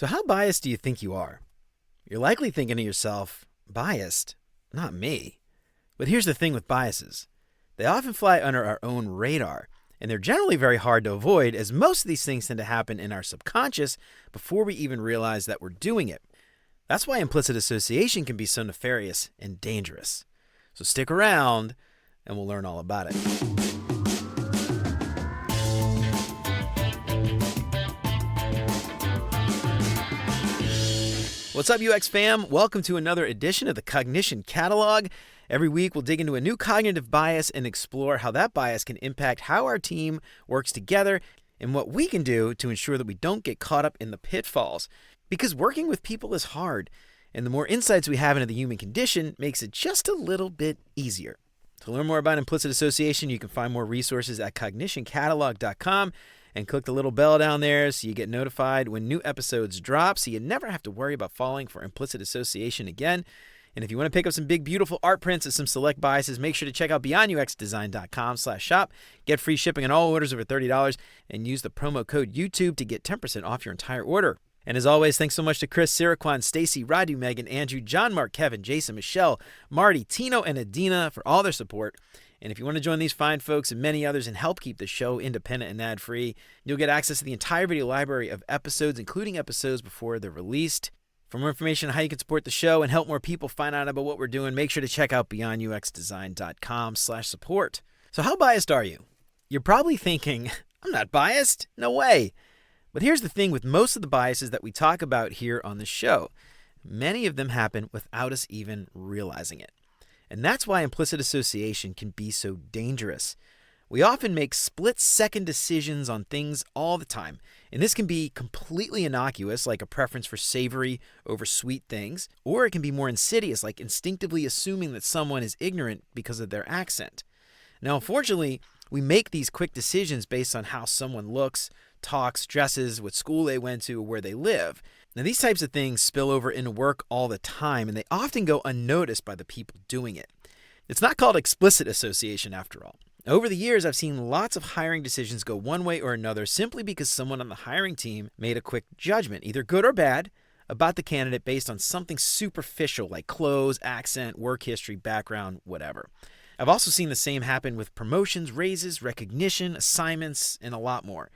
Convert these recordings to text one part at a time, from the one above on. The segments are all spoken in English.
So how biased do you think you are? You're likely thinking to yourself, biased? Not me. But here's the thing with biases. They often fly under our own radar, and they're generally very hard to avoid, as most of these things tend to happen in our subconscious before we even realize that we're doing it. That's why implicit association can be so nefarious and dangerous. So stick around, and we'll learn all about it. What's up, UX fam? Welcome to another edition of the Cognition Catalog. Every week, we'll dig into a new cognitive bias and explore how that bias can impact how our team works together and what we can do to ensure that we don't get caught up in the pitfalls. Because working with people is hard, and the more insights we have into the human condition makes it just a little bit easier. To learn more about implicit association, you can find more resources at cognitioncatalog.com. And click the little bell down there so you get notified when new episodes drop, so you never have to worry about falling for implicit association again. And if you want to pick up some big, beautiful art prints of some select biases, make sure to check out beyonduxdesign.com/shop. Get free shipping on all orders over $30 and use the promo code YouTube to get 10% off your entire order. And as always, thanks so much to Chris, Siraquan, Stacy, Radu, Megan, Andrew, John, Mark, Kevin, Jason, Michelle, Marty, Tino, and Adina for all their support. And if you want to join these fine folks and many others and help keep the show independent and ad-free, you'll get access to the entire video library of episodes, including episodes before they're released. For more information on how you can support the show and help more people find out about what we're doing, make sure to check out beyonduxdesign.com/support. So how biased are you? You're probably thinking, I'm not biased. No way. But here's the thing with most of the biases that we talk about here on the show. Many of them happen without us even realizing it. And that's why implicit association can be so dangerous. We often make split-second decisions on things all the time, and this can be completely innocuous, like a preference for savory over sweet things, or it can be more insidious, like instinctively assuming that someone is ignorant because of their accent. Now, unfortunately, we make these quick decisions based on how someone looks, talks, dresses, what school they went to, or where they live. Now, these types of things spill over into work all the time, and they often go unnoticed by the people doing it. It's not called explicit association after all. Over the years, I've seen lots of hiring decisions go one way or another simply because someone on the hiring team made a quick judgment, either good or bad, about the candidate based on something superficial like clothes, accent, work history, background, whatever. I've also seen the same happen with promotions, raises, recognition, assignments, and a lot more.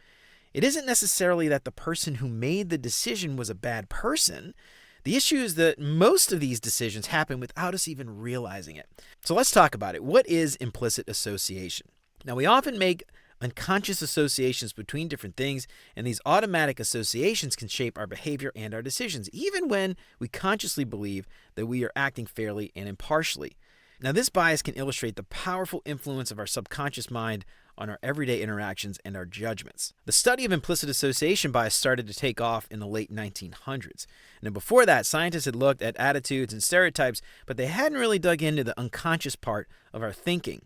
It isn't necessarily that the person who made the decision was a bad person. The issue is that most of these decisions happen without us even realizing it. So let's talk about it. What is implicit association? Now, we often make unconscious associations between different things, and these automatic associations can shape our behavior and our decisions, even when we consciously believe that we are acting fairly and impartially. Now, this bias can illustrate the powerful influence of our subconscious mind on our everyday interactions and our judgments. The study of implicit association bias started to take off in the late 1900s. And before that, scientists had looked at attitudes and stereotypes, but they hadn't really dug into the unconscious part of our thinking.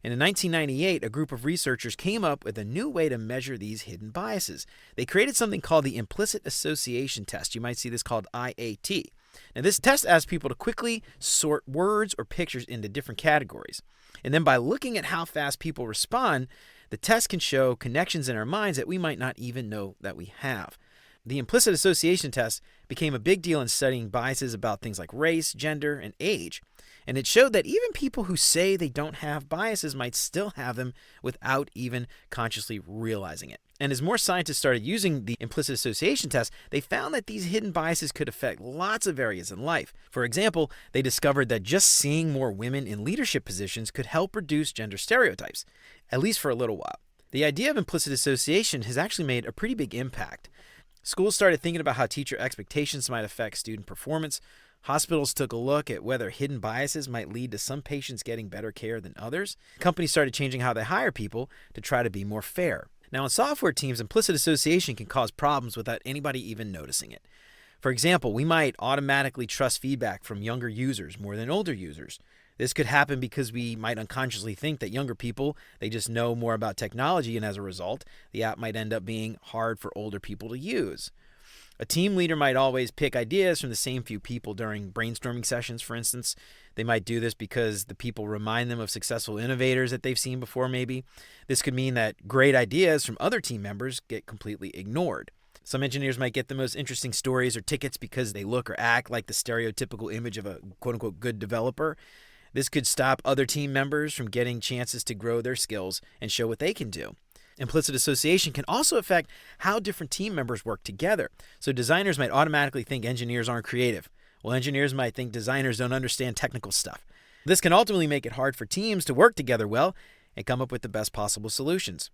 And in 1998, a group of researchers came up with a new way to measure these hidden biases. They created something called the Implicit Association Test. You might see this called IAT. Now, this test asks people to quickly sort words or pictures into different categories. And then by looking at how fast people respond, the test can show connections in our minds that we might not even know that we have. The implicit association test became a big deal in studying biases about things like race, gender, and age. And it showed that even people who say they don't have biases might still have them without even consciously realizing it. And as more scientists started using the implicit association test, they found that these hidden biases could affect lots of areas in life. For example, they discovered that just seeing more women in leadership positions could help reduce gender stereotypes, at least for a little while. The idea of implicit association has actually made a pretty big impact. Schools started thinking about how teacher expectations might affect student performance. Hospitals took a look at whether hidden biases might lead to some patients getting better care than others. Companies started changing how they hire people to try to be more fair. Now, in software teams, implicit association can cause problems without anybody even noticing it. For example, we might automatically trust feedback from younger users more than older users. This could happen because we might unconsciously think that younger people, they just know more about technology, and as a result, the app might end up being hard for older people to use. A team leader might always pick ideas from the same few people during brainstorming sessions, for instance. They might do this because the people remind them of successful innovators that they've seen before, maybe. This could mean that great ideas from other team members get completely ignored. Some engineers might get the most interesting stories or tickets because they look or act like the stereotypical image of a quote-unquote good developer. This could stop other team members from getting chances to grow their skills and show what they can do. Implicit association can also affect how different team members work together. So designers might automatically think engineers aren't creative, while engineers might think designers don't understand technical stuff. This can ultimately make it hard for teams to work together well and come up with the best possible solutions.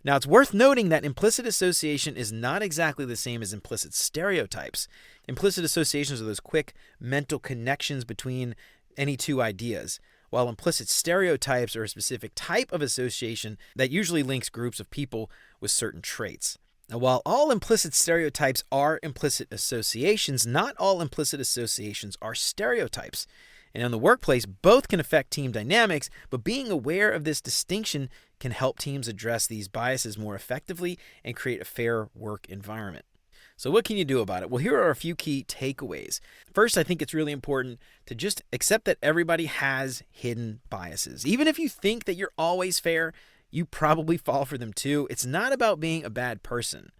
Now, it's worth noting that implicit association is not exactly the same as implicit stereotypes. Implicit associations are those quick mental connections between any two ideas, while implicit stereotypes are a specific type of association that usually links groups of people with certain traits. Now, while all implicit stereotypes are implicit associations, not all implicit associations are stereotypes. And in the workplace, both can affect team dynamics, but being aware of this distinction can help teams address these biases more effectively and create a fair work environment. So what can you do about it? Well, here are a few key takeaways. First, I think it's really important to just accept that everybody has hidden biases. Even if you think that you're always fair, you probably fall for them too. It's not about being a bad person.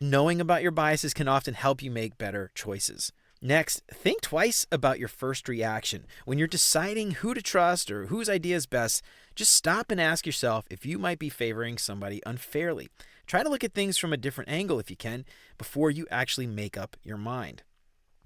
Knowing about your biases can often help you make better choices. Next, think twice about your first reaction. When you're deciding who to trust or whose idea is best, just stop and ask yourself if you might be favoring somebody unfairly. Try to look at things from a different angle if you can before you actually make up your mind.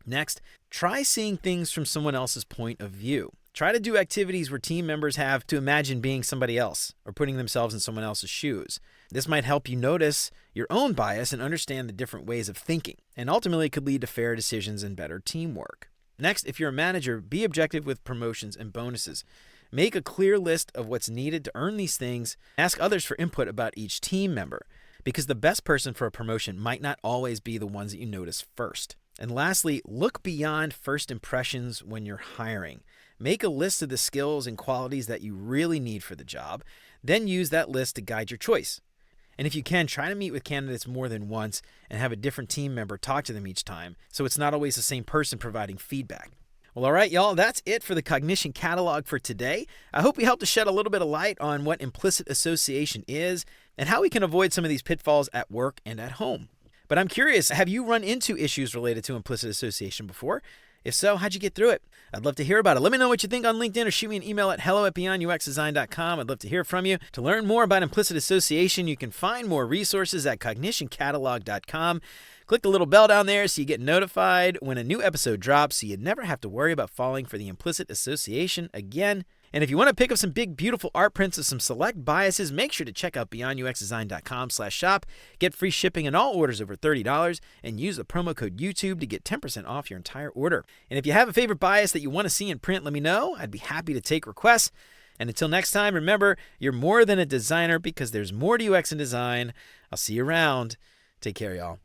Next, try seeing things from someone else's point of view. Try to do activities where team members have to imagine being somebody else or putting themselves in someone else's shoes. This might help you notice your own bias and understand the different ways of thinking, and ultimately could lead to fair decisions and better teamwork. Next, if you're a manager, be objective with promotions and bonuses. Make a clear list of what's needed to earn these things. Ask others for input about each team member, because the best person for a promotion might not always be the ones that you notice first. And lastly, look beyond first impressions when you're hiring. Make a list of the skills and qualities that you really need for the job, then use that list to guide your choice. And if you can, try to meet with candidates more than once and have a different team member talk to them each time, so it's not always the same person providing feedback. Well, all right, y'all, that's it for the Cognition Catalog for today. I hope we helped to shed a little bit of light on what implicit association is and how we can avoid some of these pitfalls at work and at home. But I'm curious, have you run into issues related to implicit association before? If so, how'd you get through it? I'd love to hear about it. Let me know what you think on LinkedIn or shoot me an email at hello@beyonduxdesign.com. I'd love to hear from you. To learn more about implicit association, you can find more resources at cognitioncatalog.com. Click the little bell down there so you get notified when a new episode drops so you never have to worry about falling for the implicit association again. And if you want to pick up some big, beautiful art prints of some select biases, make sure to check out beyonduxdesign.com/shop. Get free shipping on all orders over $30 and use the promo code YouTube to get 10% off your entire order. And if you have a favorite bias that you want to see in print, let me know. I'd be happy to take requests. And until next time, remember, you're more than a designer because there's more to UX and design. I'll see you around. Take care, y'all.